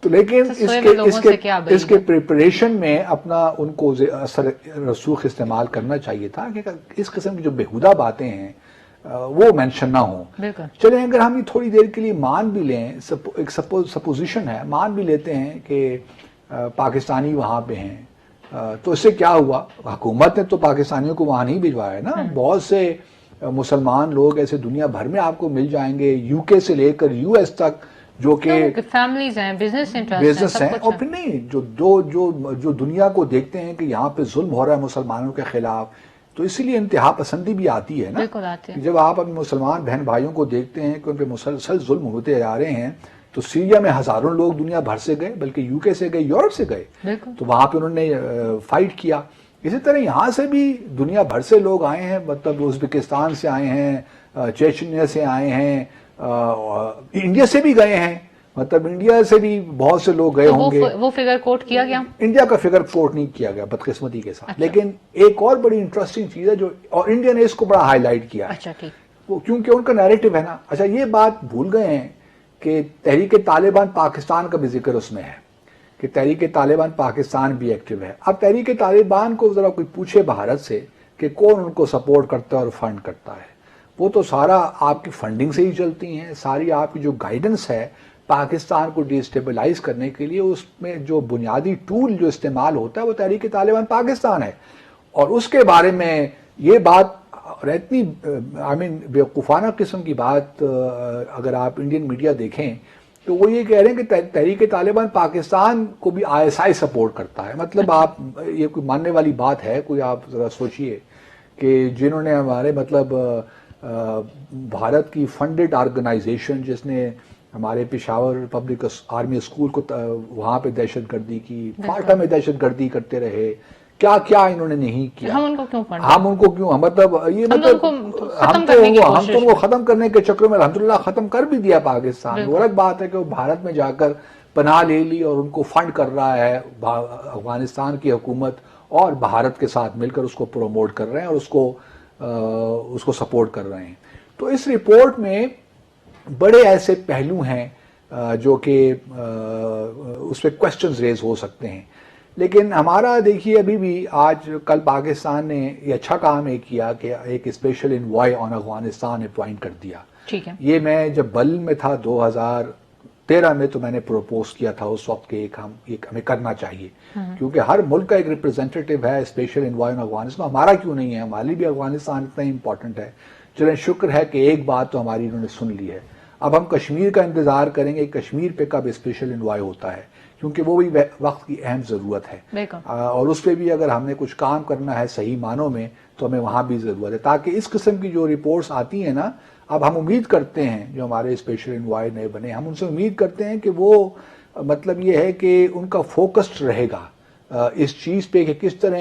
تو لیکن اس کے پریپریشن میں اپنا ان کو اثر رسوخ استعمال کرنا چاہیے تھا کہ اس قسم کی جو بیہودہ باتیں ہیں وہ مینشن نہ ہوں. چلیں اگر ہم یہ تھوڑی دیر کے لیے مان بھی لیں، ایک سپوزیشن ہے، مان بھی لیتے ہیں کہ پاکستانی وہاں پہ ہیں، تو اس سے کیا ہوا؟ حکومت نے تو پاکستانیوں کو وہاں نہیں بھجوایا ہے نا. بہت سے مسلمان لوگ ایسے دنیا بھر میں آپ کو مل جائیں گے، UK سے لے کر US تک، جو کہ فیملیز ہیں، بزنس ہیں، اور پھر نہیں جو دنیا کو دیکھتے ہیں کہ یہاں پہ ظلم ہو رہا ہے مسلمانوں کے خلاف، تو اسی لیے انتہا پسندی بھی آتی ہے نا. جب آپ اپنے مسلمان بہن بھائیوں کو دیکھتے ہیں کہ ان پہ مسلسل ظلم ہوتے جا رہے ہیں، تو سیریا میں ہزاروں لوگ دنیا بھر سے گئے، بلکہ UK سے گئے، یورپ سے گئے، تو وہاں پہ انہوں نے فائٹ کیا. اسی طرح یہاں سے بھی دنیا بھر سے لوگ آئے ہیں، مطلب ازبکستان سے آئے ہیں، چیچنیا سے آئے ہیں، انڈیا سے بھی گئے ہیں، مطلب انڈیا سے بھی بہت سے لوگ گئے ہوں گے. وہ فگر کوٹ کیا گیا؟ انڈیا کا فگر کوٹ نہیں کیا گیا بدقسمتی کے ساتھ. لیکن ایک اور بڑی انٹرسٹنگ چیز ہے جو، اور انڈیا نے اس کو بڑا ہائی لائٹ کیا، کیونکہ ان کا نیریٹو ہے نا. اچھا، یہ بات بھول گئے ہیں کہ تحریک طالبان پاکستان کا بھی ذکر اس میں ہے کہ تحریک طالبان پاکستان بھی ایکٹیو ہے. اب تحریک طالبان کو ذرا کوئی پوچھے بھارت سے کہ کون ان کو سپورٹ کرتا ہے اور فنڈ کرتا ہے، وہ تو سارا آپ کی فنڈنگ سے ہی چلتی ہیں. ساری آپ کی جو گائیڈنس ہے پاکستان کو ڈی اسٹیبلائز کرنے کے لیے، اس میں جو بنیادی ٹول جو استعمال ہوتا ہے وہ تحریک طالبان پاکستان ہے. اور اس کے بارے میں یہ بات، اور اتنی بیوقوفانہ قسم کی بات اگر آپ انڈین میڈیا دیکھیں تو وہ یہ کہہ رہے ہیں کہ تحریک طالبان پاکستان کو بھی ISI سپورٹ کرتا ہے. مطلب آپ یہ کوئی ماننے والی بات ہے؟ کوئی آپ ذرا سوچئے کہ جنہوں نے ہمارے مطلب بھارت کی فنڈڈ آرگنائزیشن جس نے ہمارے پشاور پبلک آرمی اسکول کو وہاں پہ دہشت گردی کی، فاٹا میں دہشت گردی کرتے رہے، کیا کیا انہوں نے نہیں کیا. ہم ان کو کیوں مطلب یہ مطلب ہم تو ان کو ختم کرنے کے چکر میں الحمدللہ ختم کر بھی دیا پاکستان. وہ الگ بات ہے کہ وہ بھارت میں جا کر پناہ لے لی اور ان کو فنڈ کر رہا ہے افغانستان کی حکومت، اور بھارت کے ساتھ مل کر اس کو پروموٹ کر رہے ہیں اور اس کو سپورٹ کر رہے ہیں. تو اس رپورٹ میں بڑے ایسے پہلو ہیں جو کہ اس پہ کوسچنز ریز ہو سکتے ہیں. لیکن ہمارا دیکھیے ابھی بھی آج کل پاکستان نے یہ اچھا کام کیا کہ ایک اسپیشل انوائے آن افغانستان اپوائنٹ کر دیا. ٹھیک ہے. یہ میں جب بل میں تھا 2013 میں تو میں نے پروپوز کیا تھا اس وقت کہ ہمیں کرنا چاہیے، کیونکہ ہر ملک کا ایک ریپرزینٹیٹیو ہے اسپیشل انوائے آن افغانستان. ہمارا کیوں نہیں ہے؟ ہمارے بھی افغانستان اتنا ہی امپورٹنٹ ہے. چلیں شکر ہے کہ ایک بات تو ہماری انہوں نے سن لی ہے. اب ہم کشمیر کا انتظار کریں گے کشمیر پہ کب اسپیشل انوائے ہوتا ہے, کیونکہ وہ بھی وقت کی اہم ضرورت ہے, اور اس پہ بھی اگر ہم نے کچھ کام کرنا ہے صحیح معنوں میں تو ہمیں وہاں بھی ضرورت ہے, تاکہ اس قسم کی جو رپورٹس آتی ہیں نا, اب ہم امید کرتے ہیں جو ہمارے اسپیشل انوائے نئے بنے, ہم ان سے امید کرتے ہیں کہ وہ مطلب یہ ہے کہ ان کا فوکسڈ رہے گا اس چیز پہ کہ کس طرح,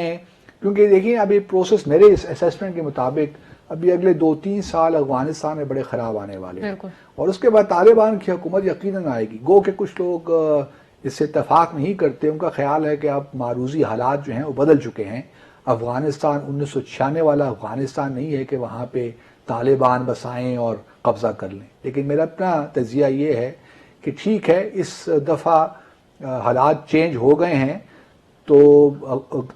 کیونکہ دیکھیں اب یہ پروسیس میرے اسیسمنٹ کے مطابق ابھی اگلے 2-3 سال افغانستان میں بڑے خراب آنے والے ہیں, اور اس کے بعد طالبان کی حکومت یقیناً آئے گی. گو کہ کچھ لوگ اس سے اتفاق نہیں کرتے, ان کا خیال ہے کہ اب معروضی حالات جو ہیں وہ بدل چکے ہیں. افغانستان 1996 والا افغانستان نہیں ہے کہ وہاں پہ طالبان بس آئیں اور قبضہ کر لیں. لیکن میرا اپنا تجزیہ یہ ہے کہ ٹھیک ہے اس دفعہ حالات چینج ہو گئے ہیں تو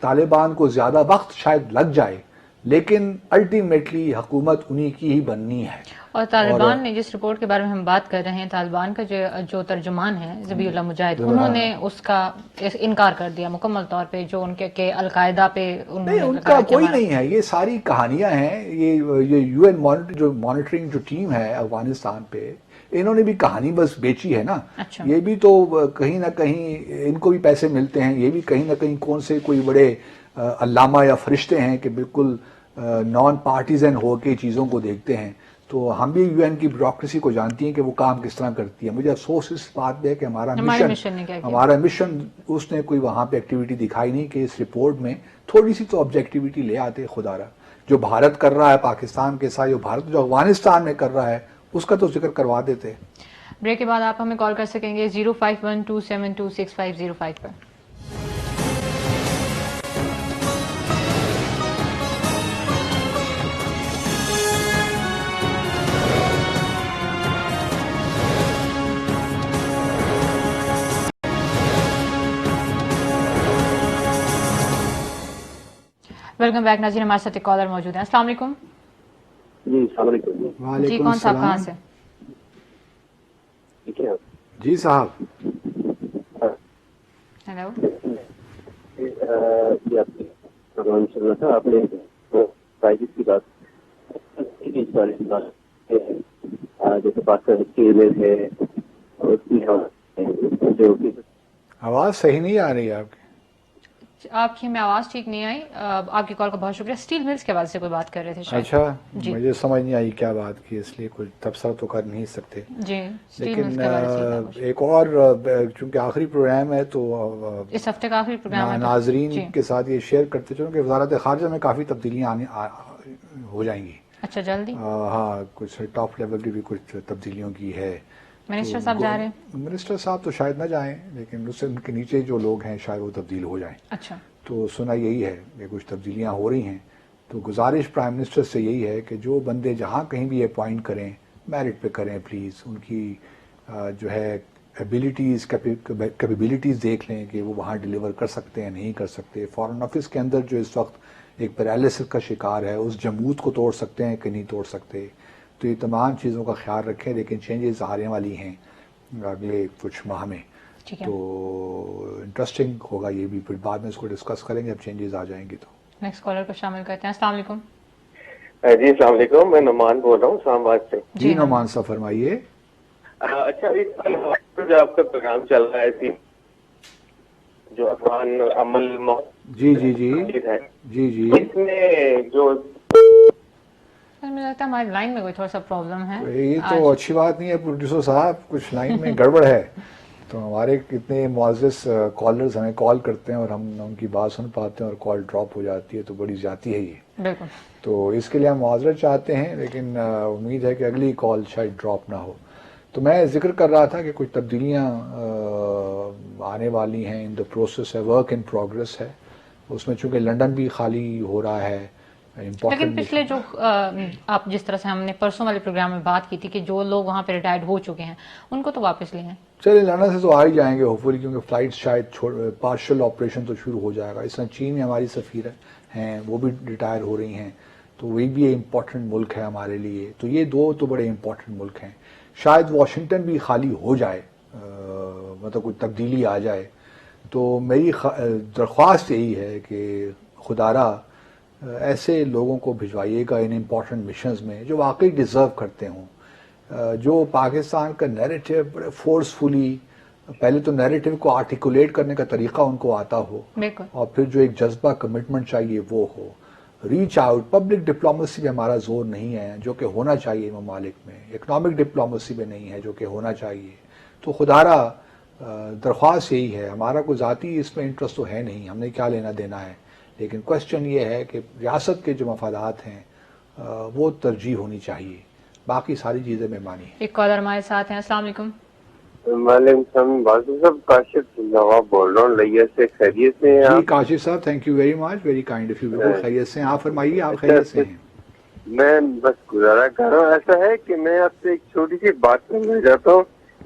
طالبان کو زیادہ وقت شاید لگ جائے, لیکن الٹیمیٹلی حکومت انہی کی ہی بننی ہے. اور طالبان نے جس رپورٹ کے بارے میں ہم بات کر رہے ہیں, طالبان کا جو ترجمان ہے ذبیح اللہ مجاہد, انہوں نے اس کا انکار کر دیا مکمل طور پہ, جو ان کے القاعدہ پہ نہیں, ان کا کوئی نہیں ہے, یہ ساری کہانیاں ہیں. یہ یو این جو مانیٹرنگ جو ٹیم ہے افغانستان پہ, انہوں نے بھی کہانی بس بیچی ہے نا. یہ بھی تو کہیں نہ کہیں ان کو بھی پیسے ملتے ہیں, یہ بھی کہیں نہ کہیں کون سے کوئی بڑے علامہ یا فرشتے ہیں کہ بالکل نان پارٹیزن ہو کے چیزوں کو دیکھتے ہیں. تو ہم بھی یو این کی بیوروکریسی کو جانتی ہیں کہ وہ کام کس طرح کرتی ہے. مجھے افسوس اس بات پہ ہے کہ ہمارا مشن اس نے کوئی وہاں پہ ایکٹیویٹی دکھائی نہیں کہ اس رپورٹ میں تھوڑی سی تو آبجیکٹیویٹی لے آتے. خدا را جو بھارت کر رہا ہے پاکستان کے ساتھ, جو افغانستان میں کر رہا ہے اس کا تو ذکر کروا دیتے. بریک کے بعد آپ ہمیں کال کر سکیں گے 0512726505 پر. ویلکم بیک ناظرین, ہمارے ساتھ ایک کالر موجود ہیں. السلام علیکم. جی السلام علیکم. جی کون صاحب کہاں سے؟ جی صاحب. ہیلو. یہ آپ پروگرام چل رہا تھا, آپ نے پرائزز کی بات جیسے بات اسٹیل ہے اور جو آواز صحیح نہیں آ رہی ہے آپ کی. آپ کی ہمیں آواز ٹھیک نہیں آئی. آپ کی کال کا بہت شکریہ. اسٹیل ملز کے حوالے سے کوئی بات کر رہے تھے شاید. اچھا مجھے سمجھ نہیں آئی کیا بات کی, اس لیے کوئی تبصرہ تو کر نہیں سکتے. جی لیکن ایک اور چونکہ آخری پروگرام ہے تو اس ہفتے کا آخری پروگرام ہے, ناظرین کے ساتھ یہ شیئر کرتے چلوں کہ وزارت خارجہ میں کافی تبدیلیاں ہو جائیں گی. اچھا جلدی. ہاں کچھ ٹاپ لیول کی بھی کچھ تبدیلیوں کی ہے. منسٹر صاحب جا رہے ہیں؟ منسٹر صاحب تو شاید نہ جائیں, لیکن اس سے ان کے نیچے جو لوگ ہیں شاید وہ تبدیل ہو جائیں. اچھا. تو سنا یہی ہے کہ کچھ تبدیلیاں ہو رہی ہیں. تو گزارش پرائم منسٹر سے یہی ہے کہ جو بندے جہاں کہیں بھی اپوائنٹ کریں میرٹ پہ کریں پلیز. ان کی جو ہے ایبیلٹیز کیپیبلٹیز دیکھ لیں کہ وہ وہاں ڈیلیور کر سکتے ہیں نہیں کر سکتے. فارن آفس کے اندر جو اس وقت ایک پیرالسس کا شکار ہے, اس جمود کو توڑ سکتے ہیں کہ نہیں توڑ سکتے. تو یہ تمام چیزوں کا خیال رکھیں, لیکن چینجز آنے والی ہیں اگلے کچھ ماہ میں. تو انٹرسٹنگ ہوگا یہ بھی, پھر بعد میں اس کو ڈسکس کریں گے جب چینجز آ جائیں گے. تو نیکسٹ کالر کو شامل کرتے ہیں. السلام علیکم. جی السلام علیکم, میں نعمان بول رہا ہوں اسلام آباد سے. جی نعمان صاحب فرمائیے. اچھا جو آپ کا پروگرام چل رہا ہے جو افغان عمل جی جی جی جی جی اس میں جو مجھے لگتا ہے ہماری لائن میں کوئی تھوڑا سا پرابلم ہے. یہ تو اچھی بات نہیں ہے پروڈیوسر صاحب, کچھ لائن میں گڑبڑ ہے. تو ہمارے کتنے معزز کالرز ہمیں کال کرتے ہیں اور ہم ان کی بات سن پاتے ہیں اور کال ڈراپ ہو جاتی ہے, تو بڑی زیادتی ہے یہ. بالکل. تو اس کے لیے ہم معذرت چاہتے ہیں, لیکن امید ہے کہ اگلی کال شاید ڈراپ نہ ہو. تو میں ذکر کر رہا تھا کہ کچھ تبدیلیاں آنے والی ہیں, ان دا پروسیس ہے, ورک ان پروگرس ہے. اس میں چونکہ لنڈن بھی خالی ہو رہا ہے. لیکن پچھلے جو آپ جس طرح سے ہم نے پرسوں والے پروگرام میں بات کی تھی کہ جو لوگ وہاں پہ ریٹائرڈ ہو چکے ہیں ان کو تو واپس لے ہیں. چلے لندن سے تو آ ہی جائیں گے ہوپفلی, کیونکہ فلائٹ شاید پارشل آپریشن تو شروع ہو جائے گا. اس طرح چین میں ہماری سفیر ہیں وہ بھی ریٹائر ہو رہی ہیں, تو وہ بھی ایک امپورٹنٹ ملک ہے ہمارے لیے. تو یہ دو تو بڑے امپورٹنٹ ملک ہیں. شاید واشنگٹن بھی خالی ہو جائے, مطلب کوئی تبدیلی آ جائے. تو میری درخواست یہی ہے کہ خدا را ایسے لوگوں کو بھجوائیے گا ان امپورٹنٹ مشنز میں جو واقعی ڈیزرو کرتے ہوں، جو پاکستان کا نیریٹو بڑے فورسفلی، پہلے تو نیریٹو کو آرٹیکولیٹ کرنے کا طریقہ ان کو آتا ہو، بالکل، اور پھر جو ایک جذبہ کمٹمنٹ چاہیے وہ ہو، ریچ آؤٹ. پبلک ڈپلومیسی میں ہمارا زور نہیں ہے جو کہ ہونا چاہیے ممالک میں، اکنامک ڈپلومیسی میں نہیں ہے جو کہ ہونا چاہیے. تو خدارا درخواست یہی ہے، ہمارا کوئی ذاتی اس میں انٹرسٹ تو ہے نہیں، ہم نے کیا لینا دینا ہے، لیکن کوشچن یہ ہے کہ ریاست کے جو مفادات ہیں وہ ترجیح ہونی چاہیے، باقی ساری چیزیں مہمانی ہیں. ایک کالر ہمارے ساتھ ہیں. السلام علیکم. وعلیکم السلام. بازو صاحب کاشف نواب بول رہا ہوں لیا سے. خیریت سے ہیں جی آپ؟ کاشف صاحب think you very much, very kind of you. بالکل خیریت سے ہیں، آپ فرمائیے آپ خیریت سے ہیں؟ میں بس گزارا کر رہا ہوں. ایسا ہے کہ میں آپ سے ایک چھوٹی سی بات کرنا چاہتا ہوں.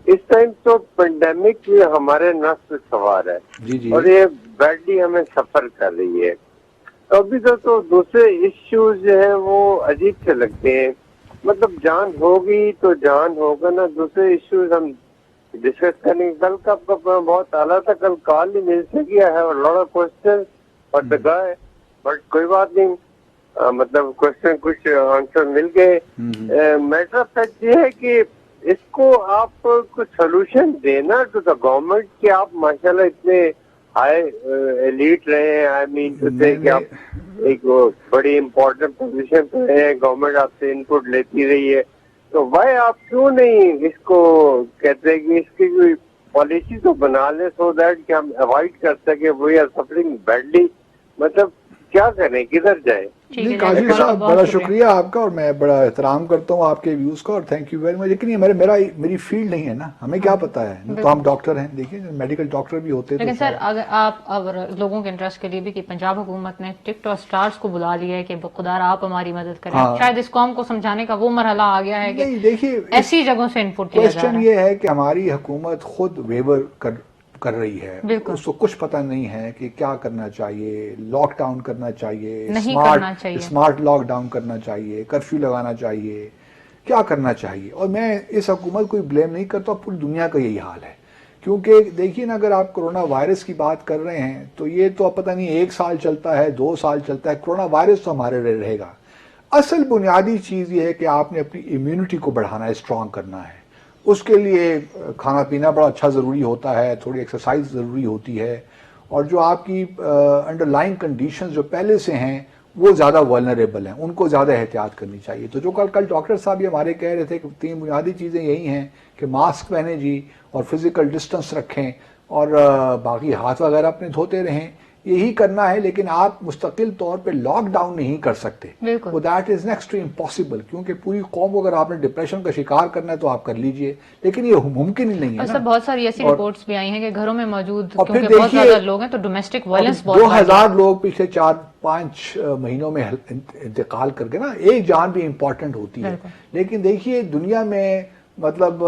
اس ٹائم تو پینڈیمک ہمارے نفس پہ سوار ہے جی جی اور یہ بیڈلی ہمیں سفر کر رہی ہے. ابھی تو دوسرے ایشوز جو ہیں وہ عجیب سے لگتے ہیں. مطلب جان ہوگی تو جان ہوگا نا. دوسرے ایشوز ہم ڈسکس کریں. کل کا آپ کا بہت اعلیٰ تھا، کل کال نہیں مل سکی ہے. Lot of question but the guy, but کوئی بات نہیں، مطلب کوشچن کچھ آنسر مل گئے. میٹر آف فیکٹ یہ ہے کہ اس کو آپ کچھ سولوشن دینا ٹو دا گورنمنٹ کہ آپ ماشاءاللہ اتنے ہائی ایلیٹ رہے ہیں. آئی مین ٹو سے کہ آپ ایک بڑی امپورٹنٹ پوزیشن پہ رہے ہیں، گورنمنٹ آپ سے ان پٹ لیتی رہی ہے. تو بھائی آپ کیوں نہیں اس کو کہتے ہیں کہ اس کی کوئی پالیسی تو بنا لیں سو دیٹ کہ ہم اوائڈ کر سکیں وی آر سفرنگ بیڈلی. مطلب کیا کریں، کدھر جائیں؟ جی کاشف صاحب بڑا شکریہ آپ کا، اور میں بڑا احترام کرتا ہوں آپ کے ویوز کا، اور تھینک یو ویری مچ. لیکن یہ میری فیلڈ نہیں ہے نا، ہمیں کیا پتا ہے، تو ہم ڈاکٹر ہیں. دیکھیے میڈیکل ڈاکٹر بھی ہوتے. لیکن سر اگر آپ اب لوگوں کے انٹرسٹ کے لیے بھی کہ پنجاب حکومت نے ٹک ٹاک سٹارز کو بلا لیا ہے کہ خدا آپ ہماری مدد کریں، شاید اس قوم کو سمجھانے کا وہ مرحلہ آ گیا ہے کہ دیکھیے ایسی جگہوں سے انپٹ کیا جا رہا ہے. کوشچن یہ ہے کہ ہماری حکومت خود ویور کر رہی ہے، اس کو کچھ پتہ نہیں ہے کہ کیا کرنا چاہیے. لاک ڈاؤن کرنا چاہیے، اسمارٹ لاک ڈاؤن کرنا چاہیے، کرفیو لگانا چاہیے، کیا کرنا چاہیے. اور میں اس حکومت کو بلیم نہیں کرتا، پوری دنیا کا یہی حال ہے. کیونکہ دیکھیے نا، اگر آپ کرونا وائرس کی بات کر رہے ہیں تو یہ تو اب پتہ نہیں 1 سال چلتا ہے، 2 سال چلتا ہے، کرونا وائرس تو ہمارے رہے گا. اصل بنیادی چیز یہ ہے کہ آپ نے اپنی امیونٹی کو بڑھانا ہے، اسٹرانگ کرنا ہے. اس کے لیے کھانا پینا بڑا اچھا ضروری ہوتا ہے، تھوڑی ایکسرسائز ضروری ہوتی ہے، اور جو آپ کی انڈر لائن کنڈیشنز جو پہلے سے ہیں وہ زیادہ ولنریبل ہیں، ان کو زیادہ احتیاط کرنی چاہیے. تو جو کل ڈاکٹر صاحب یہ ہمارے کہہ رہے تھے کہ 3 بنیادی چیزیں یہی ہیں کہ ماسک پہنیں جی، اور فزیکل ڈسٹنس رکھیں، اور باقی ہاتھ وغیرہ اپنے دھوتے رہیں، یہی کرنا ہے. لیکن آپ مستقل طور پہ لاک ڈاؤن نہیں کر سکتے، وہ that is next to impossible. کیونکہ پوری قوم کو اگر آپ نے ڈپریشن کا شکار کرنا ہے تو آپ کر لیجئے، لیکن یہ ممکن ہی نہیں ہے نا. بہت ساری ایسی رپورٹس بھی آئی ہیں کہ گھروں میں موجود کیونکہ بہت زیادہ لوگ ہیں تو ڈومیسٹک وائلنس بہت 2000 لوگ پچھلے 4-5 مہینوں میں انتقال کر کے نا، ایک جان بھی امپورٹنٹ ہوتی ہے. لیکن دیکھیے دنیا میں مطلب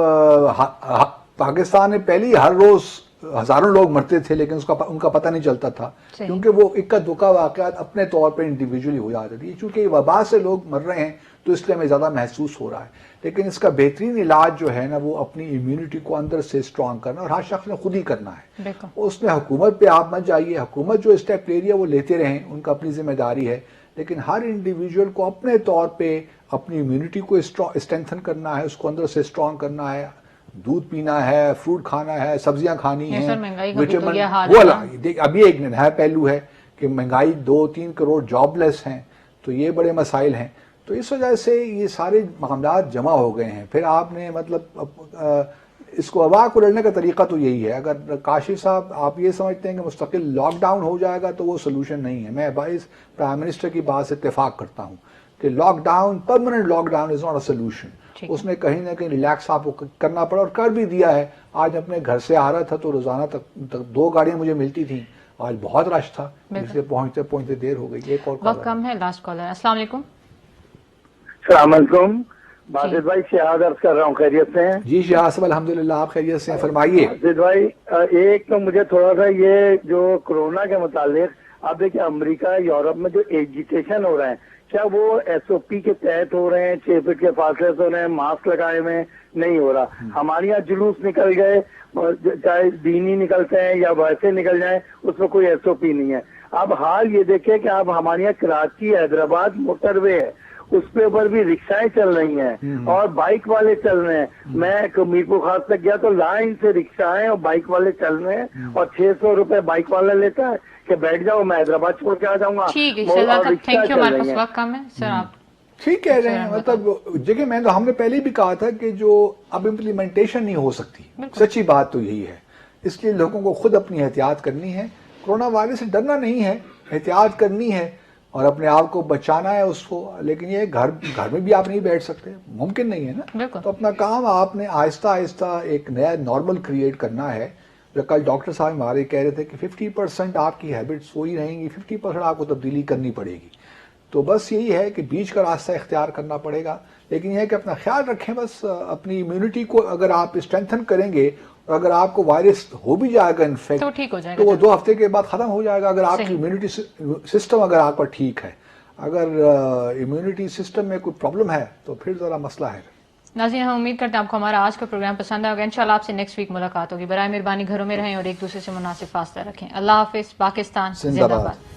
پاکستان میں پہلی ہر روز ہزاروں لوگ مرتے تھے، لیکن ان کا پتہ نہیں چلتا تھا، کیونکہ وہ اکا دکا واقعات اپنے طور پہ انڈیویجولی ہو جاتے تھے. چونکہ یہ وبا سے لوگ مر رہے ہیں تو اس لیے ہمیں زیادہ محسوس ہو رہا ہے. لیکن اس کا بہترین علاج جو ہے نا وہ اپنی امیونٹی کو اندر سے اسٹرانگ کرنا، اور ہر شخص نے خود ہی کرنا ہے. اس میں حکومت پہ آپ مت جائیے، حکومت جو اسٹیپ لے رہی ہے وہ لیتے رہیں، ان کا اپنی ذمہ داری ہے. لیکن ہر انڈیویجول کو اپنے طور پہ اپنی امیونٹی کو اسٹرینتھن کرنا ہے، اس کو اندر سے اسٹرانگ کرنا ہے. دودھ پینا ہے، فروٹ کھانا ہے، سبزیاں کھانی ہیں، وٹامن. ابھی ایک نیا پہلو ہے کہ مہنگائی 2-3 کروڑ جاب لیس ہیں، تو یہ بڑے مسائل ہیں. تو اس وجہ سے یہ سارے معاملات جمع ہو گئے ہیں. پھر آپ نے مطلب اس کو وبا کو لڑنے کا طریقہ تو یہی ہے. اگر کاشف صاحب آپ یہ سمجھتے ہیں کہ مستقل لاک ڈاؤن ہو جائے گا تو وہ سلوشن نہیں ہے. میں باعث پرائم منسٹر کی بات سے اتفاق کرتا ہوں کہ lockdown, permanent lockdown is not a solution. اس میں کہیں نہ کہیں ریلیکس آپ کو کرنا پڑا، اور کر بھی دیا ہے. آج اپنے گھر سے آ رہا تھا تو روزانہ تک 2 گاڑیاں مجھے ملتی تھیں، آج بہت رش تھا، اس لیے پہنچتے دیر ہو گئی. ایک اور وقت کم ہے، لاسٹ کالر. السلام علیکم. السلام علیکم. باسط بھائی شہاد عرض کر رہا ہوں، خیریت سے ہیں؟ جی شہاد صاحب الحمدللہ، آپ خیریت سے ہیں؟ فرمائیے. باسط بھائی ایک تو مجھے تھوڑا سا یہ جو کرونا کے متعلق آپ دیکھیں امریکہ یورپ میں جو ایجیٹیشن ہو رہے ہیں، کیا وہ ایس او پی کے تحت ہو رہے ہیں، 6 فٹ کے فاصلے سے ہو رہے ہیں، ماسک لگائے ہوئے نہیں ہو رہا؟ ہمارے یہاں جلوس نکل گئے، چاہے دینی نکلتے ہیں یا ویسے نکل جائیں، اس میں کوئی ایس او پی نہیں ہے. اب حال یہ دیکھیں کہ اب ہمارے یہاں کراچی حیدرآباد موٹر وے ہے، اس پہ اوپر بھی رکشائیں چل رہی ہیں اور بائک والے چل رہے ہیں. میں میرپور خاص تک گیا تو لائن سے رکشائیں اور بائک والے چل رہے ہیں اور 600 روپے بائک والا لیتا ہے کہ بیٹھ جاؤ میں حیدرآباد چھوڑ کے آ جاؤں گا. ٹھیک ہے اور شہزاد صاحب، رکشا تھینک یو، چل ہمارے رہی پاس ہیں. وقت کم ہے سر. آپ ٹھیک کہہ رہے ہیں، مطلب دیکھیں میں تو ہم نے پہلے بھی کہا تھا کہ جو اب امپلیمنٹیشن نہیں ہو سکتی، سچی بات تو یہی ہے. اس لیے لوگوں کو خود اپنی احتیاط کرنی ہے، کرونا وائرس سے ڈرنا نہیں ہے، احتیاط کرنی ہے اور اپنے آپ کو بچانا ہے اس کو. لیکن یہ گھر میں بھی آپ نہیں بیٹھ سکتے، ممکن نہیں ہے نا. بالکل. تو اپنا کام آپ نے آہستہ آہستہ ایک نیا نارمل کریٹ کرنا ہے. جو کل ڈاکٹر صاحب ہمارے کہہ رہے تھے کہ 50% آپ کی ہیبٹس وہی رہیں گی، 50% آپ کو تبدیلی کرنی پڑے گی. تو بس یہی ہے کہ بیچ کا راستہ اختیار کرنا پڑے گا. لیکن یہ ہے کہ اپنا خیال رکھیں، بس اپنی امیونٹی کو اگر آپ اسٹرینتھن کریں گے اور اگر آپ کو وائرس ہو بھی جائے گا انفیکٹ تو ٹھیک ہو جائے گا، تو وہ 2 ہفتے کے بعد ختم ہو جائے گا. اگر آپ کی صحیح. امیونٹی سسٹم اگر آپ کا ٹھیک ہے، اگر امیونٹی سسٹم میں کوئی پرابلم ہے تو پھر ذرا مسئلہ ہے. ناظرین، ہم امید کرتے ہیں آپ کو ہمارا آج کا پروگرام پسند آئے ہوگا. انشاءاللہ آپ سے نیکسٹ ویک ملاقات ہوگی. برائے مہربانی گھروں میں رہیں اور ایک دوسرے سے مناسب فاصلہ رکھیں. اللہ حافظ. پاکستان زندہ زندہ باد. باد.